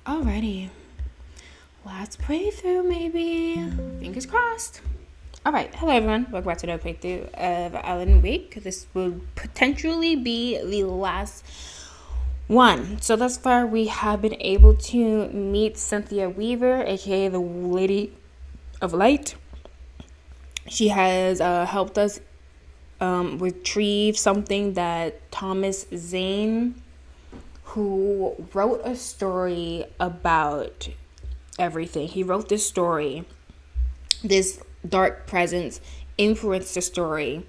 Alrighty. Last playthrough, maybe. Fingers crossed. Alright, hello everyone. Welcome back to another playthrough of Alan Wake. This will potentially be the last one. So thus far, we have been able to meet Cynthia Weaver, aka the Lady of Light. She has helped us retrieve something that Thomas Zane, who wrote a story about everything. He wrote this story. This dark presence influenced the story.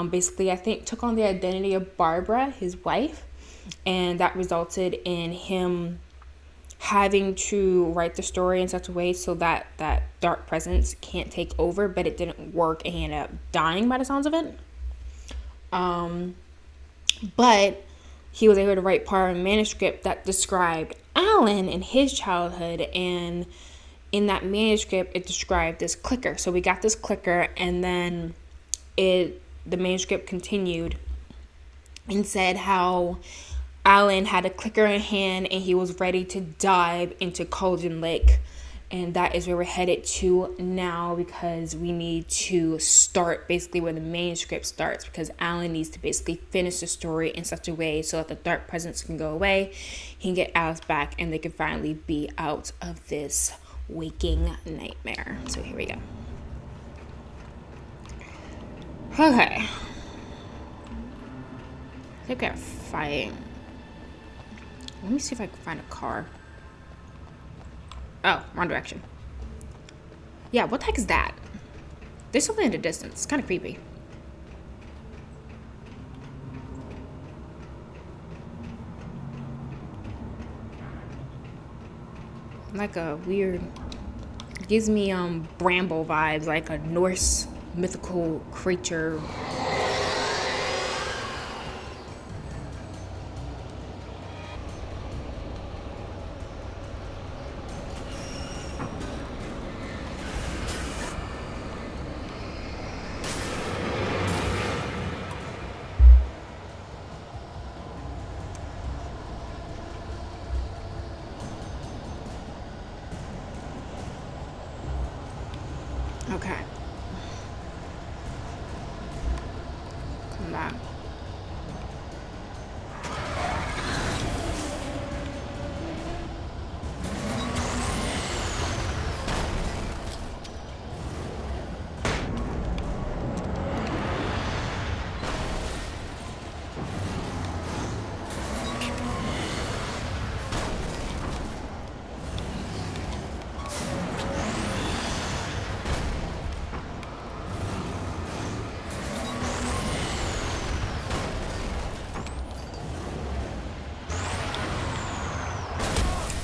Basically, I think took on the identity of Barbara, his wife, and that resulted in him having to write the story in such a way so that that dark presence can't take over, but it didn't work and he ended up dying by the sounds of it. But he was able to write part of a manuscript that described Alan in his childhood, and in that manuscript it described this clicker. So we got this clicker, and then the manuscript continued and said how Alan had a clicker in hand and he was ready to dive into Cauldron Lake. And that is where we're headed to now, because we need to start basically where the manuscript starts, because Alan needs to basically finish the story in such a way so that the dark presence can go away, he can get Alice back, and they can finally be out of this waking nightmare. So here we go. Okay. I think we're fighting. Let me see if I can find a car. Oh, wrong direction. Yeah, what the heck is that? There's something in the distance. It's kind of creepy. Like a weird... Gives me bramble vibes, like a Norse mythical creature. Okay. Come back.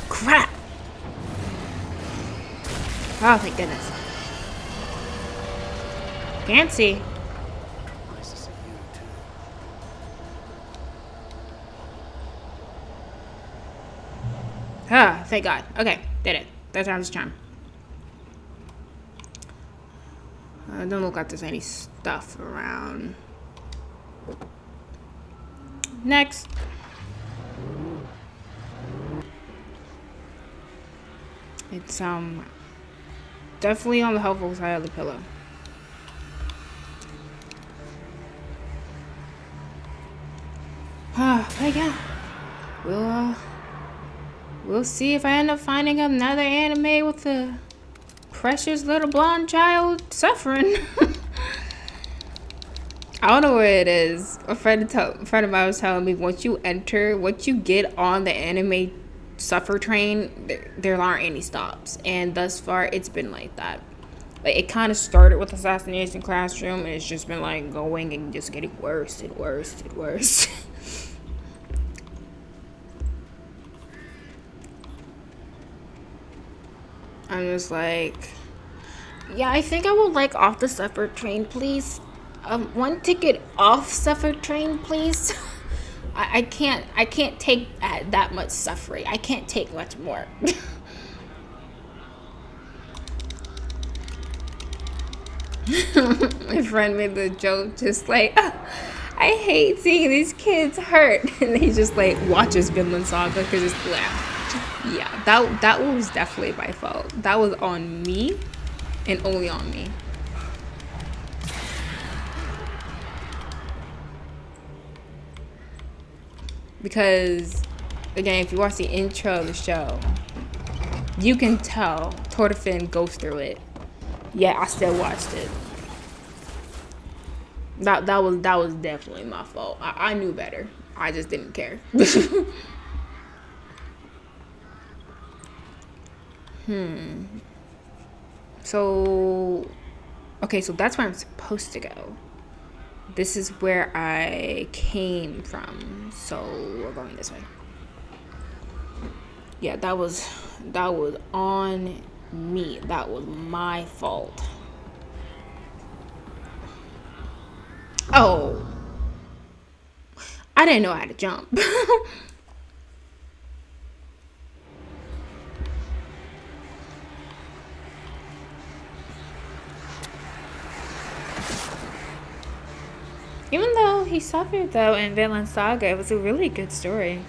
Crap! Oh, thank goodness. Can't see. Nice to see you too. Ah, thank God. Okay, did it. Third time's a charm. Don't look like there's any stuff around. Next. It's definitely on the helpful side of the pillow. But yeah, we'll see if I end up finding another anime with a precious little blonde child suffering. I don't know where it is. A friend of mine was telling me once you get on the anime suffer train, there aren't any stops, and thus far it's been like that. Like, it kind of started with Assassination Classroom, and it's just been like going and just getting worse and worse and worse. I'm just like, yeah, I think I would like off the suffer train, please. One ticket off suffer train, please. I can't take that much suffering. I can't take much more. My friend made the joke just like, I hate seeing these kids hurt. And he just like watches Vinland Saga because it's laugh. Yeah, that was definitely my fault. That was on me and only on me. Because again, if you watch the intro of the show, you can tell Tortofin goes through it. Yeah, I still watched it. That was definitely my fault. I knew better. I just didn't care. So, okay, so that's where I'm supposed to go. This is where I came from. So we're going this way. Yeah, that was on me. That was my fault. Oh, I didn't know how to jump. Even though he suffered though in Vinland Saga, it was a really good story.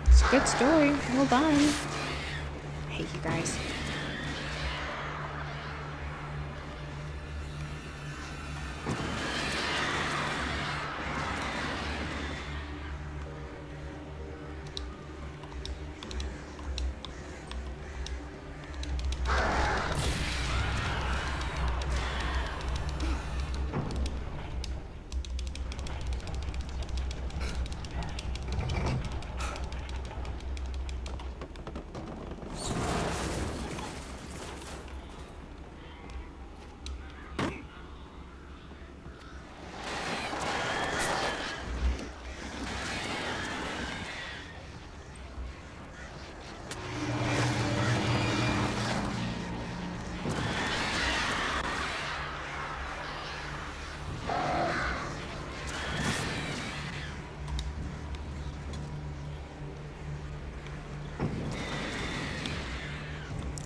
It's a good story. Well done. I hate you guys.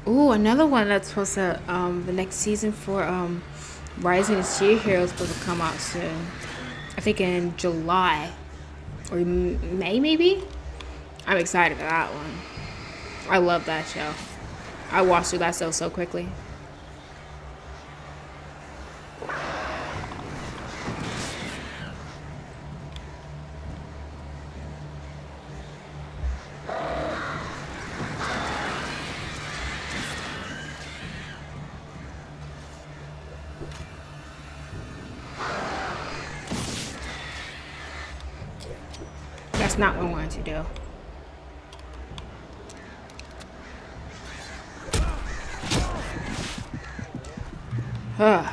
Ooh, another one that's supposed to the next season for Rising of Shield Hero is supposed to come out soon. I think in July or May maybe. I'm excited for that one. I love that show. I watched through that show so quickly. That's not what I wanted to do. Huh.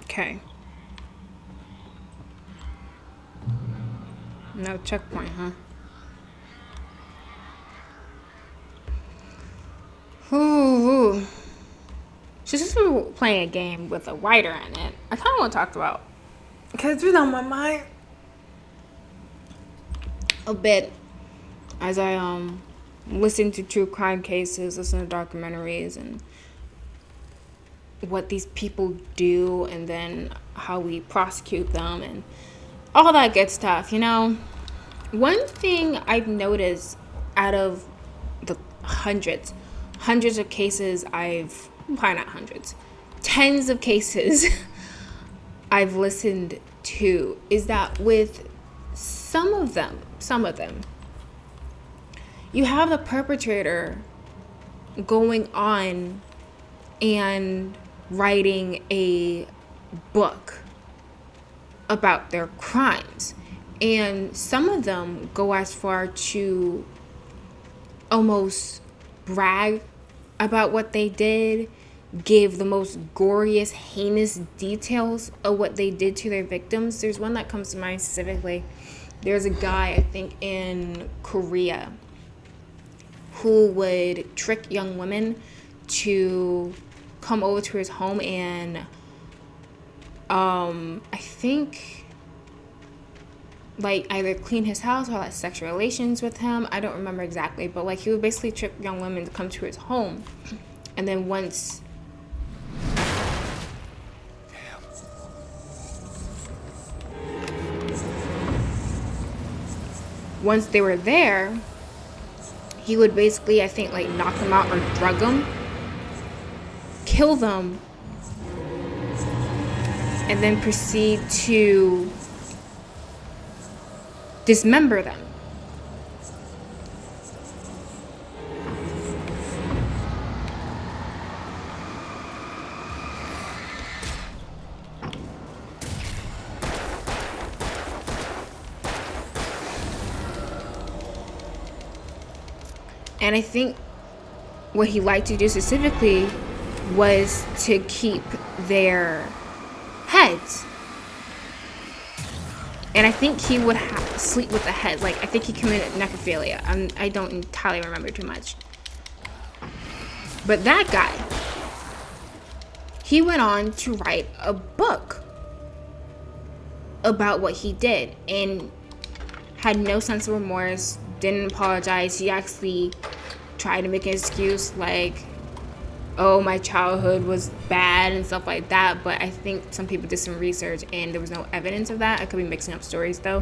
Okay. No checkpoint, huh? Ooh. Since we were playing a game with a writer in it, I kind of want to talk about, because it's been on my mind a bit as I listen to true crime cases, listen to documentaries, and what these people do, and then how we prosecute them, and all that good stuff. You know, one thing I've noticed out of the hundreds of cases probably not hundreds, tens of cases I've listened to is that with some of them, you have the perpetrator going on and writing a book about their crimes. And some of them go as far to almost brag about what they did, give the most goriest, heinous details of what they did to their victims. There's one that comes to mind specifically. There's a guy, I think, in Korea who would trick young women to come over to his home and I think like either clean his house or like sexual relations with him. I don't remember exactly, but like he would basically trick young women to come to his home, and then once they were there, he would basically, I think, like knock them out or drug them, kill them, and then proceed to dismember them. And I think what he liked to do specifically was to keep their heads. And I think he would sleep with the head. Like, I think he committed necrophilia. I don't entirely remember too much. But that guy, he went on to write a book about what he did and had no sense of remorse, didn't apologize. He actually tried to make an excuse like, oh, my childhood was bad and stuff like that. But I think some people did some research and there was no evidence of that. I could be mixing up stories though.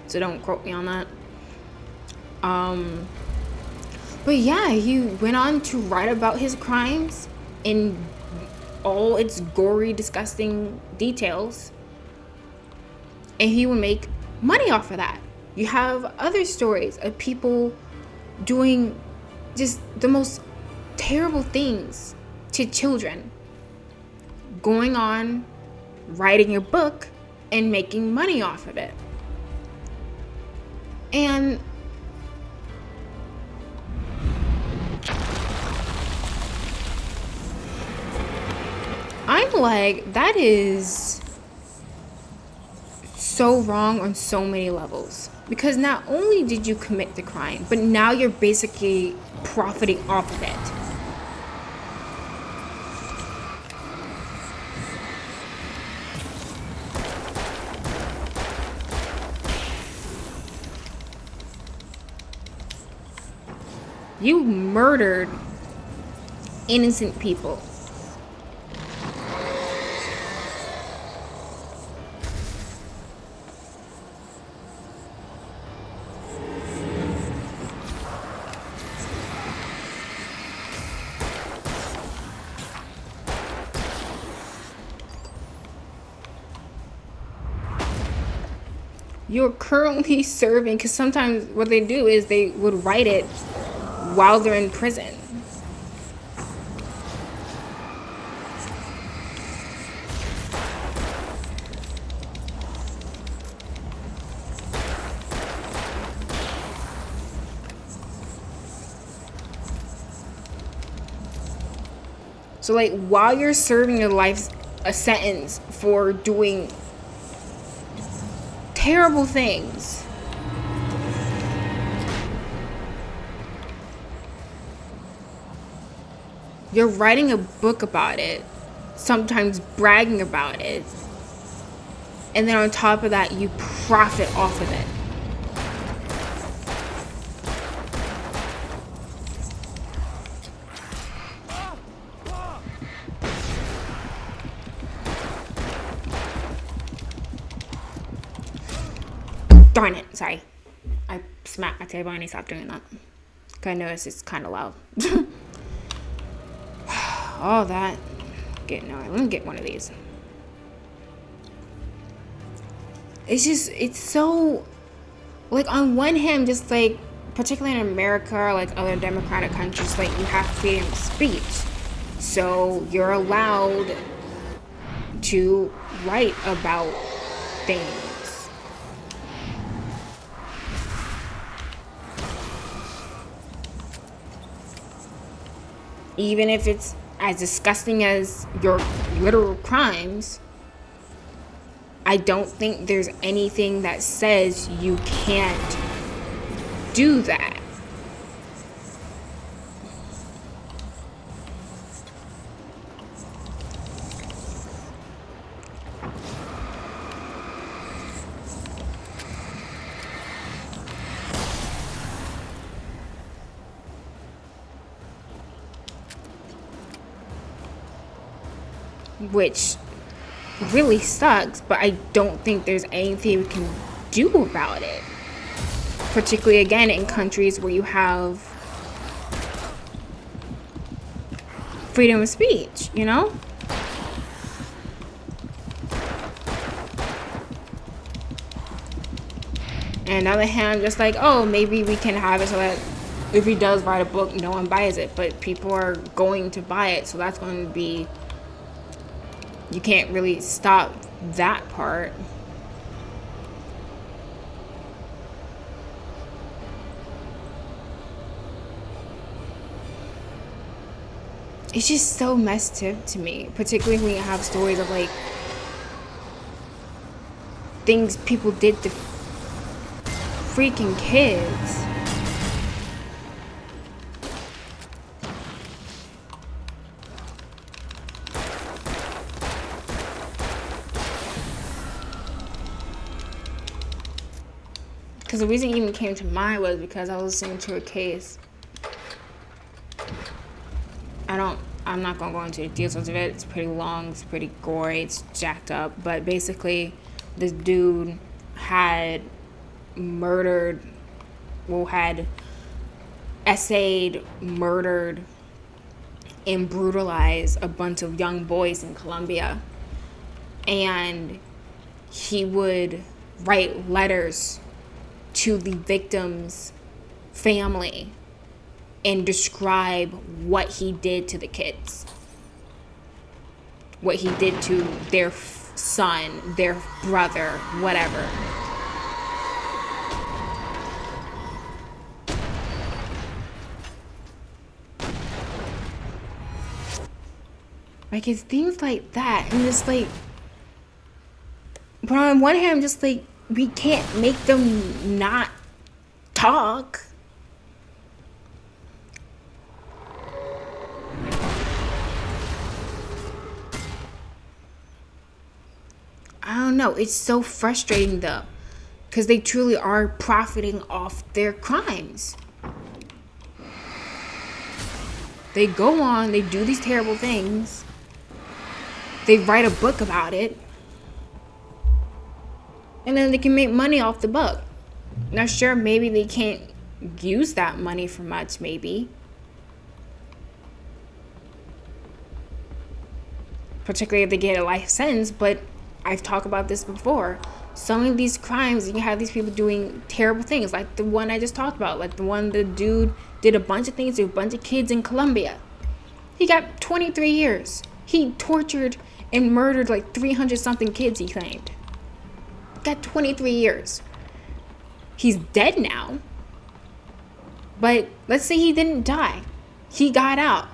So don't quote me on that. But yeah, he went on to write about his crimes in all its gory, disgusting details. And he would make money off of that. You have other stories of people doing just the most terrible things to children, going on, writing a book, and making money off of it. And I'm like, that is so wrong on so many levels. Because not only did you commit the crime, but now you're basically profiting off of it. You murdered innocent people. You're currently serving, because sometimes what they do is they would write it while they're in prison. So like while you're serving a sentence for doing terrible things, you're writing a book about it, sometimes bragging about it, and then on top of that, you profit off of it. Darn it, sorry. I smacked my table and I stopped doing that. Cause I noticed it's kind of loud. All that. Let me get one of these. It's so, like, on one hand, just like, particularly in America or like other democratic countries, like, you have freedom of speech. So you're allowed to write about things. Even if it's as disgusting as your literal crimes, I don't think there's anything that says you can't do that. which really sucks, but I don't think there's anything we can do about it. Particularly, again, in countries where you have freedom of speech, you know? And on the other hand, just like, oh, maybe we can have it so that if he does write a book, no one buys it. But people are going to buy it, so that's going to be... You can't really stop that part. It's just so messed up to me, particularly when you have stories of like things people did to freaking kids. Because the reason it even came to mind was because I was listening to a case. I'm not gonna go into the details of it. It's pretty long, it's pretty gory, it's jacked up. But basically, this dude had essayed, murdered, and brutalized a bunch of young boys in Colombia. And he would write letters to the victim's family and describe what he did to the kids, what he did to their son, their brother, whatever. Like, it's things like that, and it's like, but on one hand, I'm just like, we can't make them not talk. I don't know. It's so frustrating though, because they truly are profiting off their crimes. They go on, they do these terrible things. They write a book about it. And then they can make money off the book. Now, sure, maybe they can't use that money for much, maybe. Particularly if they get a life sentence, but I've talked about this before. Some of these crimes, you have these people doing terrible things, like the one I just talked about, like the dude did a bunch of things to a bunch of kids in Colombia. He got 23 years. He tortured and murdered like 300 something kids, he claimed. Got 23 years. He's dead now. But let's say he didn't die. He got out.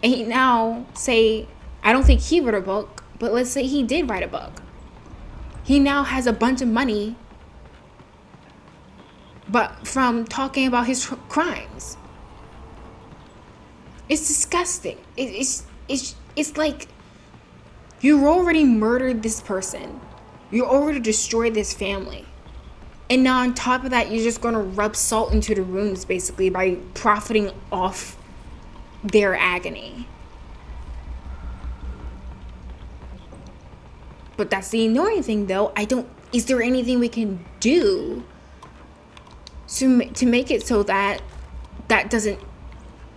And he now say, I don't think he wrote a book, but let's say he did write a book. He now has a bunch of money, but from talking about his crimes. It's disgusting. It's like you already murdered this person. You already destroyed this family. And now on top of that, you're just going to rub salt into the wounds, basically, by profiting off their agony. But that's the annoying thing, though. Is there anything we can do to make it so that that doesn't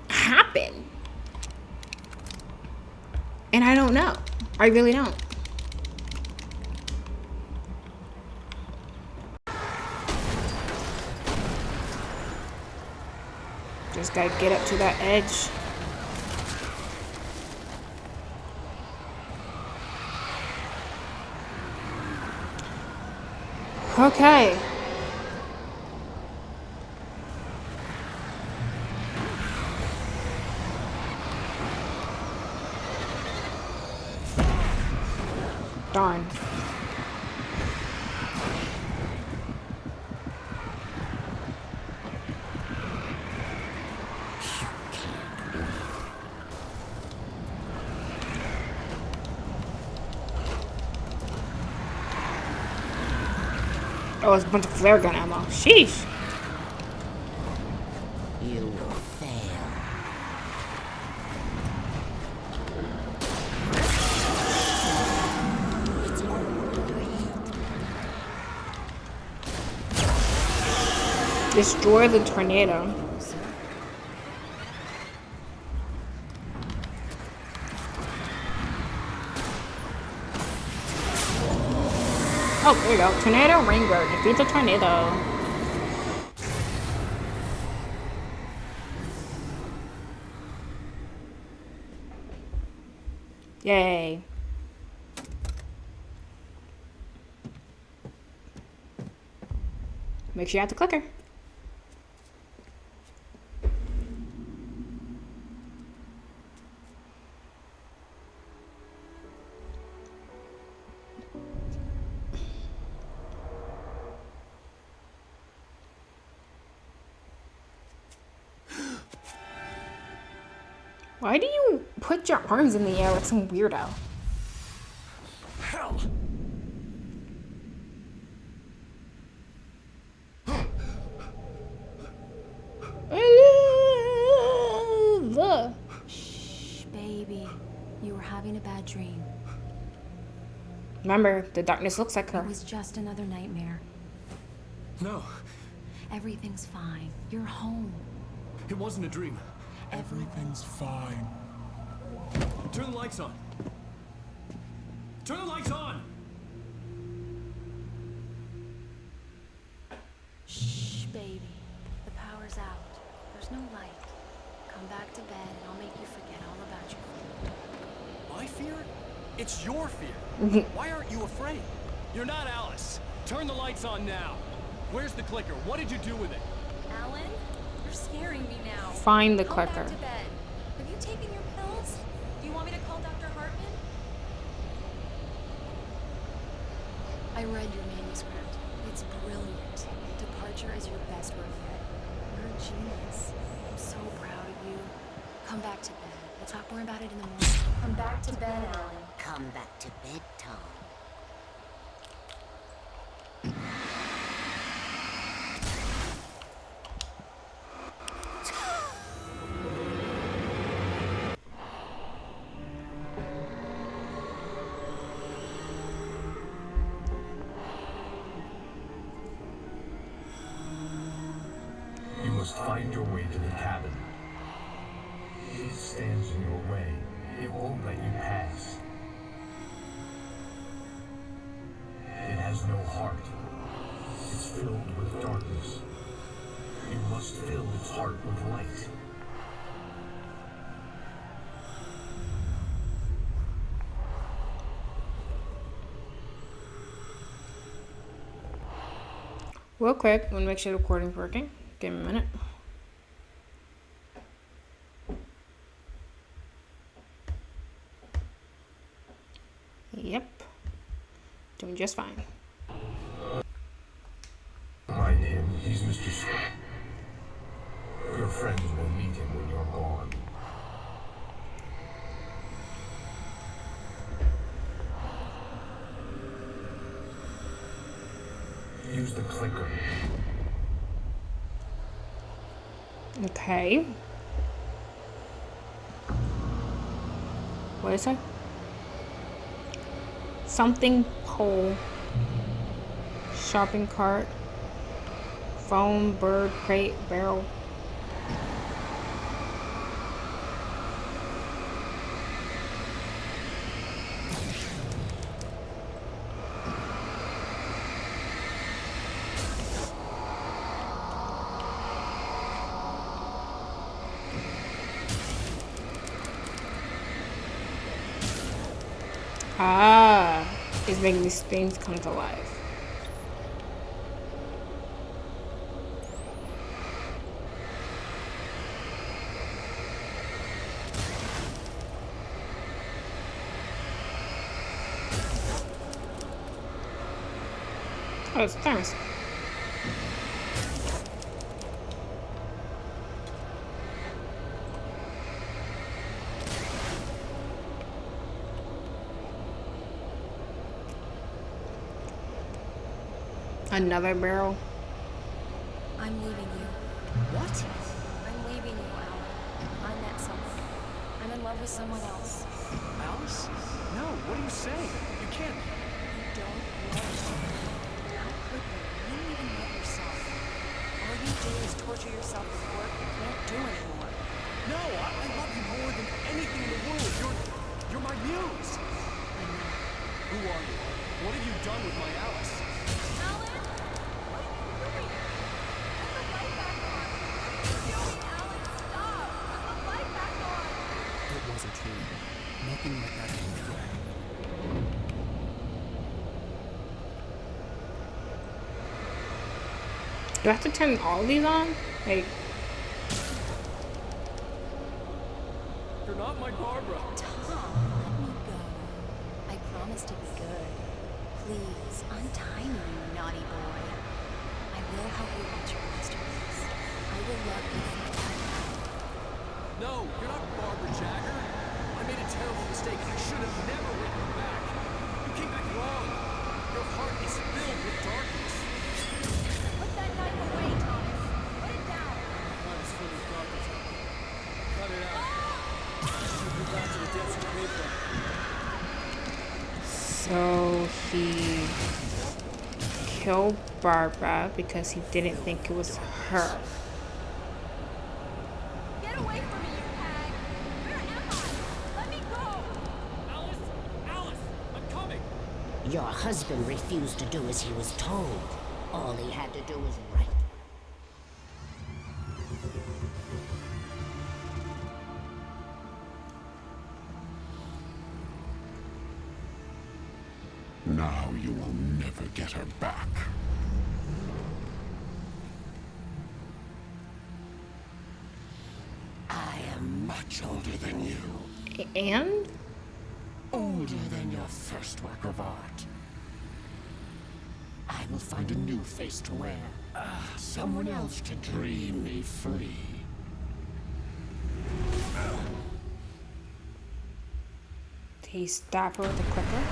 happen? And I don't know. I really don't. Just gotta get up to that edge. Okay. Darn. Oh, it's a bunch of flare gun ammo. Sheesh. You will fail. Destroy the tornado. Oh, there you go. Tornado Ranger. Defeat the tornado. Yay. Make sure you have the clicker. Why do you put your arms in the air like some weirdo? Hell! Shh, baby. You were having a bad dream. Remember, the darkness looks like her. It was just another nightmare. No, Everything's fine. You're home. it wasn't a dream. Everything's fine. Turn the lights on. Turn the lights on! Shh, baby. The power's out. There's no light. Come back to bed and I'll make you forget all about your fear. My fear? It's your fear. Why aren't you afraid? You're not Alice. Turn the lights on now. Where's the clicker? What did you do with it? Alan, you're scaring me now. Find the Come clicker. back to bed. Have you taken your pills? Do you want me to call Dr. Hartman? I read your manuscript. It's brilliant. Departure is your best work yet. You're a genius. I'm so proud of you. Come back to bed. We'll talk more about it in the morning. Come back to bed, Alan. Come back to bed, Tom. You must find your way to the cabin. It stands in your way. It won't let you pass. It has no heart. It's filled with darkness. You must fill its heart with light. Real quick, I'm gonna make sure the recording's working. Give me a minute. Yep. Doing just fine. Mind him, he's Mr. Scott. Your friends will meet him when you're gone. Use the clicker. Okay. What is it? Something pole. Shopping cart. Phone, bird, crate, barrel. Ah, is making these things come to life. Oh, it's thermos. Another barrel. I'm leaving you. What? I'm leaving you, Alan. I met someone. I'm in love with someone else. Alice? No, what are you saying? You can't. You don't love me. How could you? You don't even love yourself. All you do is torture yourself with work you can't do anymore. No, I love you more than anything in the world. You're my muse. I know. Who are you? What have you done with my Alice? Alan? What are you doing? Put the light back on. What are you doing, Alan? Stop. Put the light back on. It wasn't true. Nothing like that can be true. Do I have to turn all these on? Like, You're not my Barbara. Tom, let me go. I promise to be good. Please, untie me, you naughty boy. I will help you reach your masterpiece. I will love you forever. No, you're not Barbara Jagger. I made a terrible mistake. I should have never written you back. You came back wrong. Your heart is filled with darkness. Put that knife away, Thomas. Put it down. Heart is filled with darkness. Cut it out. Should be back to the depths you came from. so he killed Barbara because he didn't think it was her. Get away from me, you hag. Where am I? Let me go. Alice! Alice! I'm coming! Your husband refused to do as he was told. All he had to do was write. Now you will never get her back. I am much older than you. And Older than your first work of art. I will find a new face to wear. Someone else to dream me free. did he stab her with a clipper?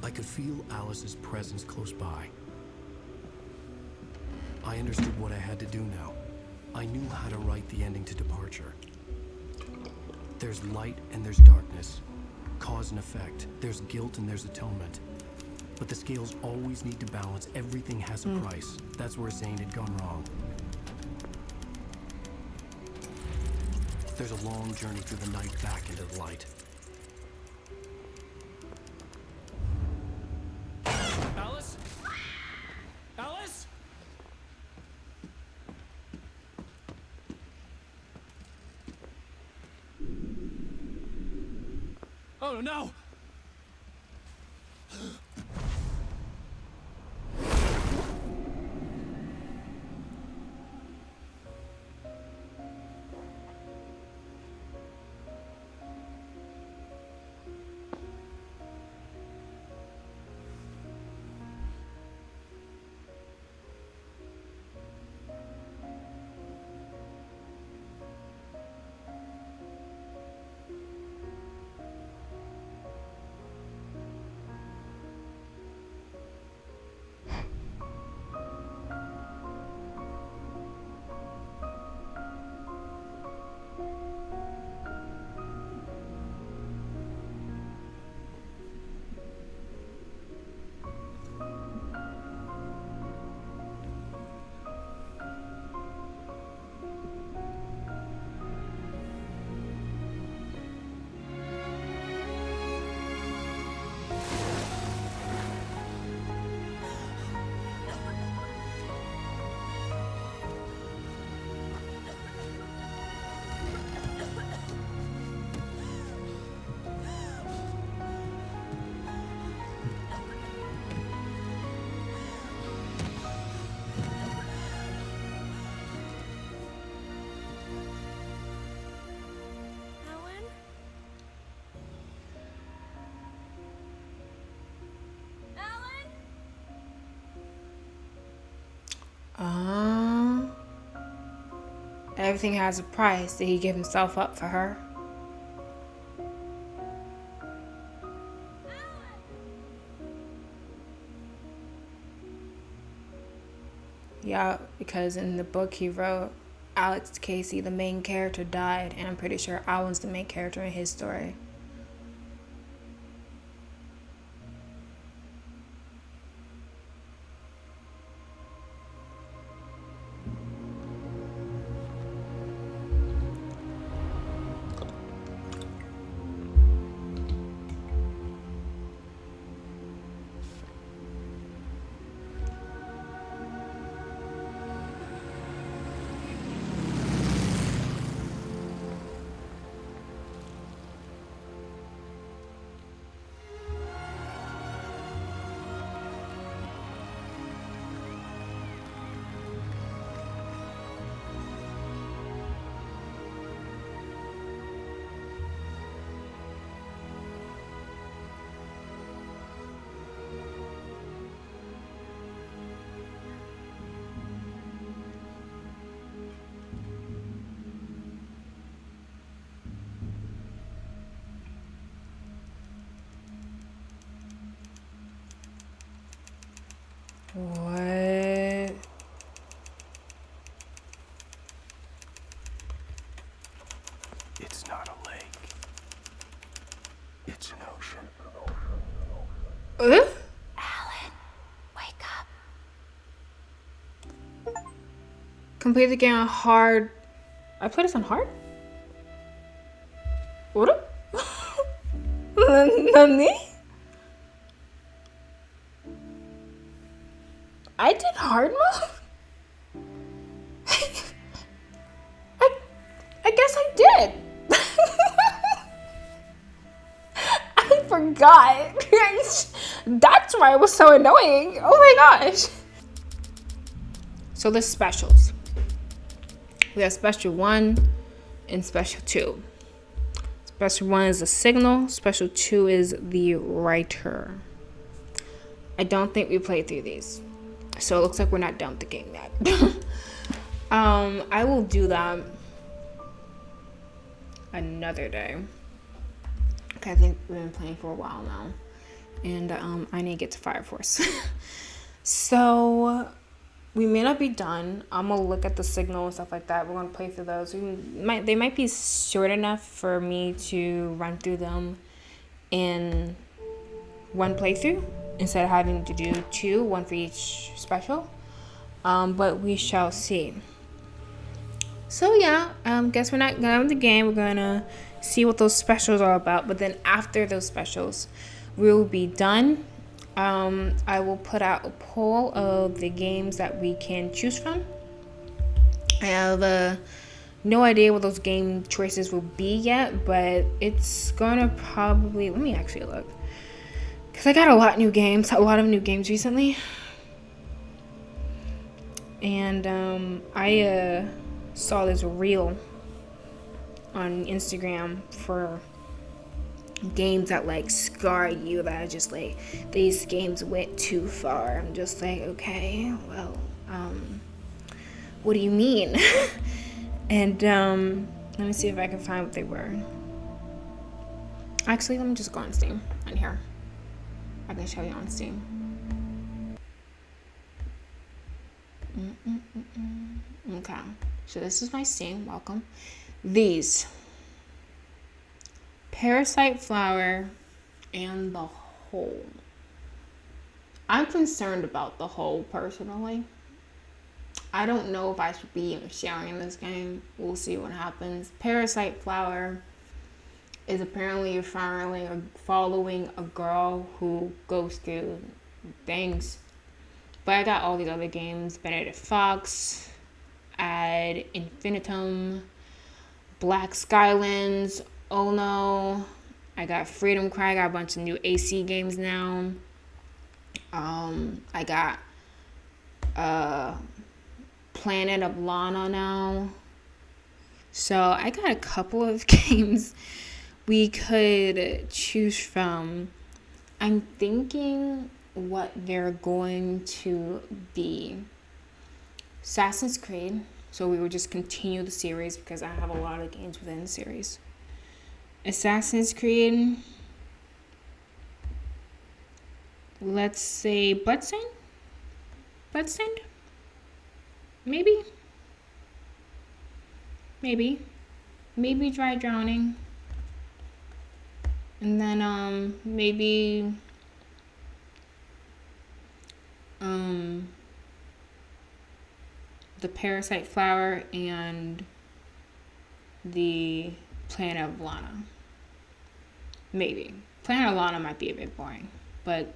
I could feel Alice's presence close by. I understood what I had to do now. I knew how to write the ending to Departure. There's light and there's darkness. Cause and effect. There's guilt and there's atonement. But the scales always need to balance. Everything has a price. That's where Zane had gone wrong. There's a long journey through the night back into the light. Alice? Alice? Oh no! everything has a price. Did he give himself up for her? Yeah, because in the book he wrote, Alex Casey, the main character, died, and I'm pretty sure Alan's the main character in his story. What? It's not a lake. It's an ocean. Alan, wake up. Complete the game on hard. I played this on hard? What? Nani? I did hard mode? I guess I did. I forgot. That's why it was so annoying. Oh my gosh. So the specials. We have special 1 and special 2. Special 1 is the signal. Special 2 is the writer. I don't think we played through these. So it looks like we're not done with the game yet. I will do that another day. Okay, I think we've been playing for a while now. And I need to get to Fire Force. So we may not be done. I'm gonna look at the signal and stuff like that. We're gonna play through those. They might be short enough for me to run through them in one playthrough instead of having to do 2, 1 for each special. But we shall see. So yeah, guess we're not gonna have the game. We're gonna see what those specials are about. But then after those specials, we'll be done. I will put out a poll of the games that we can choose from. I have no idea what those game choices will be yet, but it's gonna probably, let me actually look, because I got a lot of new games recently. And I saw this reel on Instagram for games that like scar you, that are just like, these games went too far. I'm just like, okay, well, what do you mean? And let me see if I can find what they were. Actually, let me just go on Steam on here. I can show you on Steam. Okay, so this is my Steam. Welcome. These: Parasite Flower and The Hole. I'm concerned about The Hole personally. I don't know if I should be sharing this game. We'll see what happens. Parasite Flower is apparently following a girl who goes through things. But I got all these other games: Benedict Fox, Ad Infinitum, Black Skylands, Ono. I got Freedom Cry. I got a bunch of new AC games now. I got Planet of Lana now. So I got a couple of games we could choose from. I'm thinking what they're going to be: Assassin's Creed, So we would just continue the series because I have a lot of games within the series. Assassin's Creed. Let's say Bloodstained? Bloodstained? Maybe? Maybe Dry Drowning. And then, maybe... the Parasite Flower and the Planet of Lana. Maybe. Planet of Lana might be a bit boring, but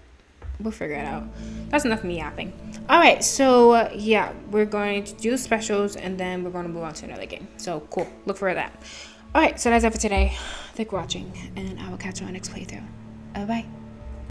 we'll figure it out. That's enough of me yapping. Alright, so yeah, we're going to do the specials and then we're going to move on to another game. So cool, look for that. Alright, so that's it for today. Thanks for watching, and I will catch you on the next playthrough. Bye.